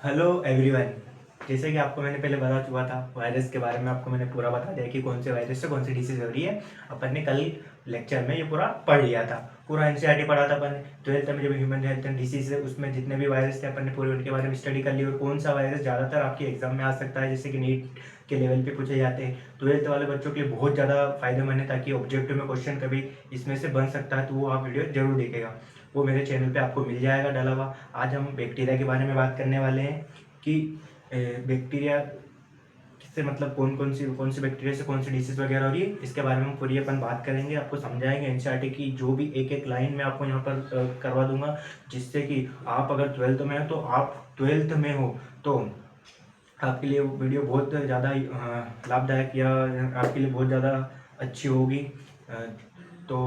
Hello everyone. जैसे कि आपको मैंने पहले बता चुका था वायरस के बारे में, आपको मैंने पूरा बता दिया कि कौन से वायरस से कौन सी डिसीज़ हो रही है। अपन ने कल लेक्चर में ये पूरा पढ़ लिया था, पूरा एनसीईआरटी पढ़ा था अपन ने। 12th में जब ह्यूमन हेल्थ एंड डिसीज है उसमें जितने भी वायरस थे अपन ने पूरे उनके बारे में स्टडी कर ली, और कौन सा वायरस ज़्यादातर आपके एग्जाम में आ सकता है, जैसे कि नीट के लेवल पे पूछे जाते हैं। 12th वाले बच्चों के लिए बहुत ज़्यादा फायदेमंद है, ताकि ऑब्जेक्टिव में क्वेश्चन कभी इसमें से बन सकता है, तो वो आप वीडियो जरूर देखेगा। वो मेरे चैनल पे आपको मिल जाएगा डाला हुआ। आज हम बैक्टीरिया के बारे में बात करने वाले हैं कि बैक्टीरिया से मतलब कौन सी बैक्टीरिया से कौन सी डिसीज वगैरह हो रही है, इसके बारे में हम पूरी अपन बात करेंगे, आपको समझाएंगे। एनसीईआरटी की जो भी एक एक लाइन मैं आपको यहाँ पर करवा दूंगा, जिससे कि आप अगर 12th में हो तो आपके लिए वीडियो बहुत ज़्यादा लाभदायक या आपके लिए बहुत ज़्यादा अच्छी होगी। तो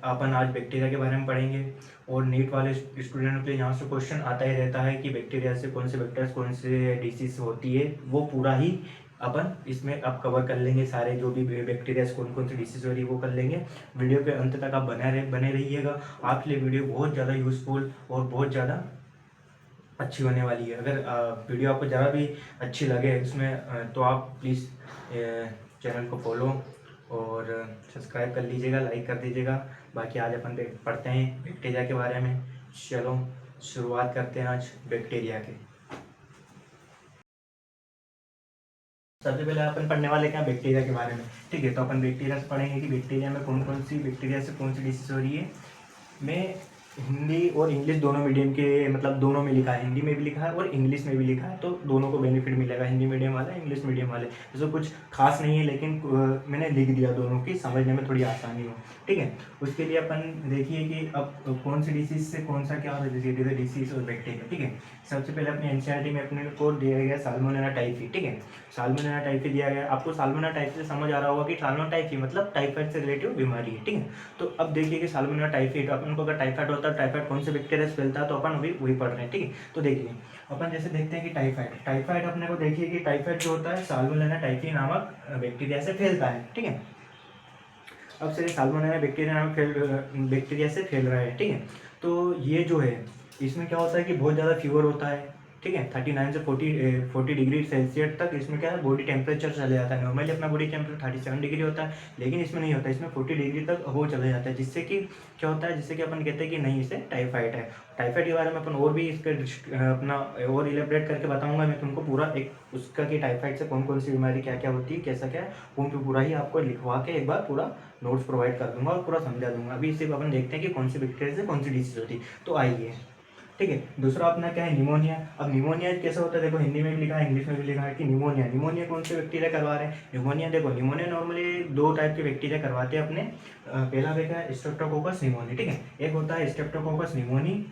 अपन आज बैक्टीरिया के बारे में पढ़ेंगे, और नीट वाले स्टूडेंट के लिए यहाँ से क्वेश्चन आता ही रहता है कि बैक्टीरिया से कौन से बैक्टीरिया कौन से डिसीज होती है, वो पूरा ही अपन इसमें अब कवर कर लेंगे। सारे जो भी बैक्टीरिया से कौन कौन सी डिसीज हो रही है वो कर लेंगे। वीडियो के अंत तक आप बने रहिएगा, आपके लिए वीडियो बहुत ज़्यादा यूज़फुल और बहुत ज़्यादा अच्छी होने वाली है। अगर वीडियो आपको ज़रा भी अच्छी लगे उसमें, तो आप प्लीज़ चैनल को फॉलो और सब्सक्राइब कर लीजिएगा, लाइक कर दीजिएगा। बाकी आज अपन पढ़ते हैं बैक्टीरिया के बारे में। चलो शुरुआत करते हैं आज बैक्टीरिया के। सबसे पहले अपन पढ़ने वाले क्या बैक्टीरिया के बारे में, ठीक है। तो अपन बैक्टीरिया से पढ़ेंगे कि बैक्टीरिया में कौन कौन सी बैक्टीरिया से कौन सी डिसीज हो रही है। मैं हिंदी और इंग्लिश दोनों मीडियम के मतलब दोनों में लिखा है, हिंदी में भी लिखा है और इंग्लिश में भी लिखा है, तो दोनों को बेनिफिट मिलेगा, हिंदी मीडियम वाला इंग्लिश मीडियम वाले। जैसे कुछ खास नहीं है, लेकिन मैंने लिख दिया दोनों की, समझने में थोड़ी आसानी हो, ठीक है। उसके लिए अपन देखिए कि अब कौन सी डिसीज से कौन सा क्या रिलेटेड है, डिसीज और बैक्टीरिया, ठीक है। सबसे पहले अपने एनसीईआरटी में अपने को दिया गया साल्मोनेला टाइफी, ठीक है। साल्मोनेला टाइफी दिया गया आपको। साल्मोनेला टाइफी से समझ आ रहा होगा कि साल्मोनेला टाइफी मतलब टाइफाइड से रिलेटिव बीमारी है, ठीक है। तो अब देखिए कि साल्मोनेला टाइफाइड, अपन को अगर टाइफाइड होता है, टाइफाइड कौन से बैक्टीरिया से फैलता है, तो अपन अभी वही पढ़ रहे हैं, ठीक है। तो देखिए अपन जैसे देखते हैं कि टाइफाइड टाइफाइड अपने को देखिए कि टाइफाइड जो होता है साल्मोनेला टाइफी नामक बैक्टीरिया से फैलता है, ठीक है। अब से साल्मोनेला बैक्टीरिया नामक बैक्टीरिया से फैल रहा है, ठीक है। तो ये जो है इसमें क्या होता है कि बहुत ज़्यादा फीवर होता है, ठीक है। 39 से 40 डिग्री सेल्सियस तक इसमें क्या है बॉडी टेम्परेचर चले जाता है। नॉर्मली अपना बॉडी टेम्परेचर 37 डिग्री होता है, लेकिन इसमें नहीं होता, इसमें 40 डिग्री तक वो चले जाता है, जिससे कि क्या होता है, जिससे कि अपन कहते हैं कि नहीं इसे टाइफाइड है। टाइफाइड के बारे में अपन और भी इसका अपना और इलेबरेट करके बताऊंगा मैं तुमको पूरा एक उसका कि टाइफाइड से कौन कौन सी बीमारी क्या क्या होती है, कैसा क्या है, वो मैं पूरा ही आपको लिखवा के एक बार पूरा नोट्स प्रोवाइड कर दूंगा और पूरा समझा दूंगा। अभी सिर्फ अपन देखते हैं कि कौन सी बैक्टीरिया से कौन सी डिसीज होती है। तो आइए, ठीक है। दूसरा अपना क्या है, निमोनिया। अब निमोनिया कैसा होता है, देखो हिंदी में भी लिखा है इंग्लिश में भी लिखा है कि निमोनिया निमोनिया कौन से बैक्टीरिया करवा रहे हैं। निमोनिया देखो, निमोनिया नॉर्मली दो टाइप के बैक्टीरिया करवाते हैं अपने। पहला देखा है स्ट्रेप्टोकोकस निमोनी, ठीक है। एक होता है स्ट्रेप्टोकोकस निमोनी,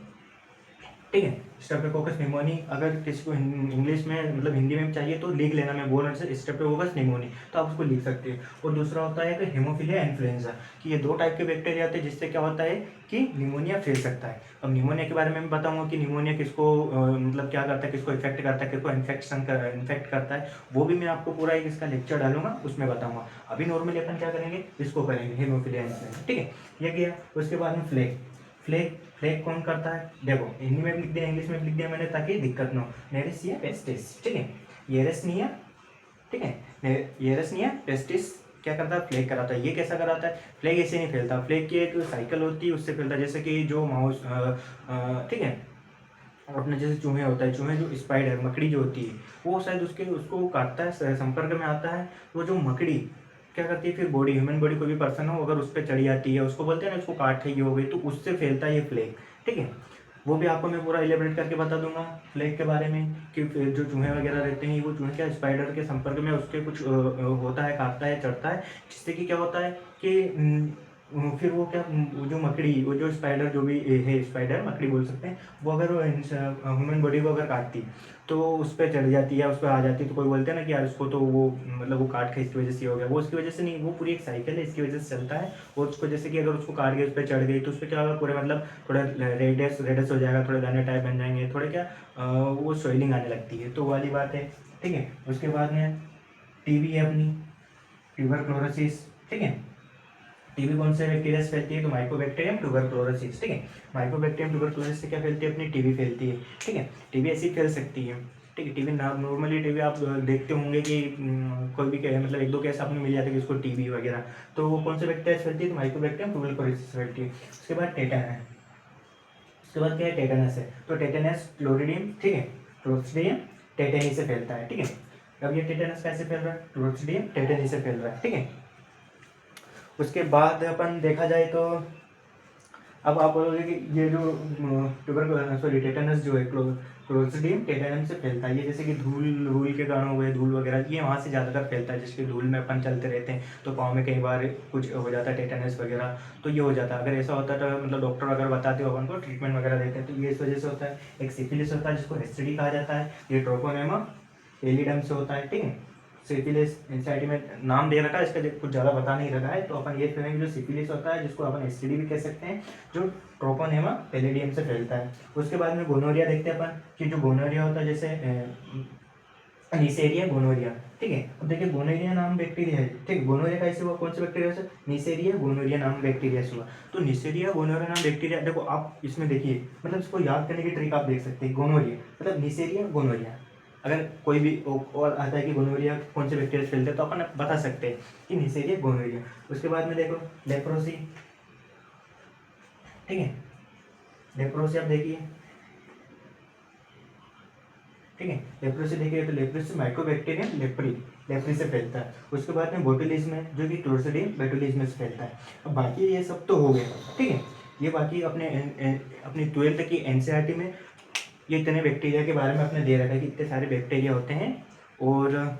ठीक है। स्ट्रेप्टोकोकस निमोनी अगर किसी को इंग्लिश में मतलब हिंदी में चाहिए तो लिख लेना, मैं बोल रहा हूँ स्ट्रेप्टोकोकस निमोनी, तो आप उसको लिख सकते हैं। और दूसरा होता है कि हेमोफिलिया इन्फ्लुएंजा, कि ये दो टाइप के बैक्टीरिया होते हैं जिससे क्या होता है कि निमोनिया फैल सकता है। अब निमोनिया के बारे में मैं बताऊंगा कि निमोनिया किसको मतलब क्या करता है, किसको इफेक्ट करता है, किसको इन्फेक्ट करता है, वो भी मैं आपको पूरा एक इसका लेक्चर डालूंगा, उसमें बताऊंगा। अभी नॉर्मली अपन क्या करेंगे, इसको करेंगे हेमोफिलिया इन्फ्लुएंजा, ठीक है। ये गया। उसके बाद में फ्लेग फ्लेग फ्लेग कौन करता है, देखो हिंदी में भी लिख दिया इंग्लिश में भी लिख दिया मैंने ताकि दिक्कत ना हो। नेरेसिया पेस्टिस, ठीक है। येरेसनिया, ठीक है। येरेसनिया पेस्टिस क्या करता है, फ्लेग कराता है। ये कैसा कराता है, फ्लेग ऐसे नहीं फैलता, फ्लेग की एक साइकिल होती है उससे फैलता है। जैसे कि जो माउस, ठीक है, अपने जैसे चूहे होता है, चूहे जो स्पाइडर मकड़ी जो होती है, वो शायद उसको काटता है, संपर्क में आता है, तो जो मकड़ी क्या करती है फिर बॉडी, ह्यूमन बॉडी कोई भी पर्सन हो अगर उस पर चढ़ी जाती है, उसको बोलते हैं ना उसको काट रही हो गई, तो उससे फैलता है ये फ्लेग, ठीक है। वो भी आपको मैं पूरा इलेबरेट करके बता दूंगा फ्लेग के बारे में कि जो चूहे वगैरह रहते हैं वो चूहे क्या स्पाइडर के संपर्क में उसके कुछ होता है, काटता है, चढ़ता है, जिससे कि क्या होता है कि फिर वो क्या वो जो मकड़ी, वो जो स्पाइडर जो भी है, स्पाइडर मकड़ी बोल सकते हैं, वो अगर ह्यूमन बॉडी को अगर काटती तो उस पर चढ़ जाती है, उस पर आ जाती है, तो कोई बोलते हैं ना कि यार उसको तो वो मतलब वो काट के इसकी वजह से हो गया, वो उसकी वजह से नहीं, वो पूरी एक साइकिल है, इसकी वजह से चलता है। और उसको जैसे कि अगर उसको काट के उस पर चढ़ गई तो उस पर क्या होगा, पूरे मतलब थोड़ा रेडस रेडस हो जाएगा, थोड़े दाने टाइप बन जाएंगे, थोड़े क्या वो स्वेलिंग आने लगती है, तो वो वाली बात है, ठीक है। उसके बाद में टीबी है अपनी, ट्यूबरक्लोरोसिस, ठीक है। टीबी कौन से बैक्टीरिया से फैलती है, तो माइकोबैक्टीरियम ट्यूबरक्लोरोसिस, ठीक है। माइकोबैक्टीरियम ट्यूबरक्लोरोसिस से क्या फैलती है, अपनी टीबी फैलती है, ठीक है। टीबी ऐसी फैल सकती है। ठीक है। टीबी नॉर्मली टीबी आप देखते होंगे कि कोई भी मतलब एक दो केस आपने मिल जाता है कि उसको टीबी वगैरह, तो वो कौन से बैक्टीरिया से फैलती है, तो माइक्रोबैक्टीरियम ट्यूबरकुलोसिस से फैलती है। उसके बाद टेटन है, उसके बाद क्या है, टेटनस है। तो टेटनस क्लोरिडियम, ठीक है, क्लोस्ट्रिडियम टेटनी से फैलता है, ठीक है। अब ये टेटनस कैसे फैल रहा है, क्लोस्ट्रिडियम टेटनी से फैल रहा है, ठीक है। उसके बाद अपन देखा जाए तो अब आप बोलोगे कि ये जो टेटनस जो है क्लोस्ट्रिडियम टेटनम से फैलता है। ये जैसे कि धूल धूल के कारण हुए, धूल वगैरह, ये वहाँ से ज़्यादातर फैलता है। जिसके धूल में अपन चलते रहते हैं तो पाँव में कई बार कुछ हो जाता है टेटनस वगैरह, तो ये हो जाता है। अगर ऐसा होता है तो मतलब डॉक्टर अगर बताते हो अपन को, ट्रीटमेंट वगैरह देते हैं, तो ये इस वजह से होता है। एक सिफिलिस होता है जिसको एसटीडी कहा जाता है, ये ट्रोपोनेमा पेलिडम से होता है, ठीक है। सिफिलिस एनसीईआरटी में नाम दे रखा है, इसका कुछ ज़्यादा बता नहीं रखा है, तो अपन ये कहेंगे जो सिफिलिस होता है, जिसको अपन एसटीडी भी कह सकते हैं, जो ट्रोपोनेमा पेलिडियम से फैलता है। उसके बाद में गोनोरिया देखते हैं अपन कि जो गोनोरिया होता है, जैसे निसेरिया गोनोरिया, ठीक है। अब देखिए गोनोरिया नाम बैक्टीरिया है, ठीक है। गोनोरिया कैसे हुआ, कौन से बैक्टीरिया से, निसेरिया गोनोरिया नाम बैक्टीरिया से हुआ। तो निसेरिया गोनोरिया नाम बैक्टीरिया, देखो आप इसमें देखिए, मतलब इसको याद करने की ट्रिक आप देख सकते हैं। गोनोरिया मतलब निसेरिया गोनोरिया, अगर कोई भी और आता है कि गोनोरिया कौन से बैक्टीरिया से फैलते हैं, तो अपन बता सकते हैं कि निसेरिया गोनोरिया। उसके बाद में देखो लेप्रोसी, ठीक है। लेप्रोसी आप देखिए, ठीक है। लेप्रोसी देखिए, तो लेप्रोसी माइक्रोबैक्टीरियम लेप्री से फैलता है। उसके बाद में बोटुलिज्म है जो कि क्लोस्ट्रिडियम बोटुलिज्म से फैलता है। अब बाकी ये सब तो हो गए, ठीक है। ये बाकी अपनी 12th की एनसीईआरटी में ये इतने बैक्टीरिया के बारे में अपने दे रखा है कि इतने सारे बैक्टीरिया होते हैं, और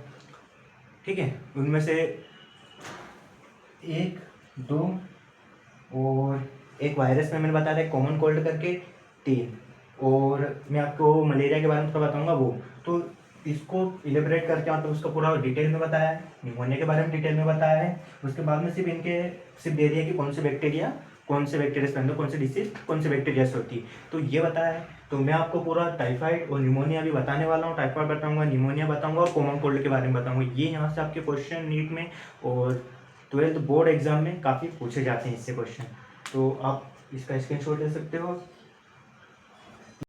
ठीक है, उनमें से 1 2 और एक वायरस में मैंने बताया था कॉमन कोल्ड करके 3, और मैं आपको मलेरिया के बारे में थोड़ा बताऊंगा वो। तो इसको इलेबरेट करके मतलब उसका पूरा डिटेल में बताया है, निमोनिया के बारे में डिटेल में बताया है। उसके बाद में सिर्फ दे दिया कि कौन से बैक्टीरिया से अंदर कौन सी डिसीज कौन से बैक्टीरिया से होती है, तो ये बताया है। तो मैं आपको पूरा टाइफाइड और निमोनिया भी बताने वाला हूँ। टाइफाइड बताऊंगा, निमोनिया बताऊंगा और कॉमन कोल्ड के बारे में बताऊंगा। ये यहाँ से आपके क्वेश्चन नीट में और 12th बोर्ड एग्जाम में काफ़ी पूछे जाते हैं इससे क्वेश्चन, तो आप इसका स्क्रीनशॉट ले सकते हो।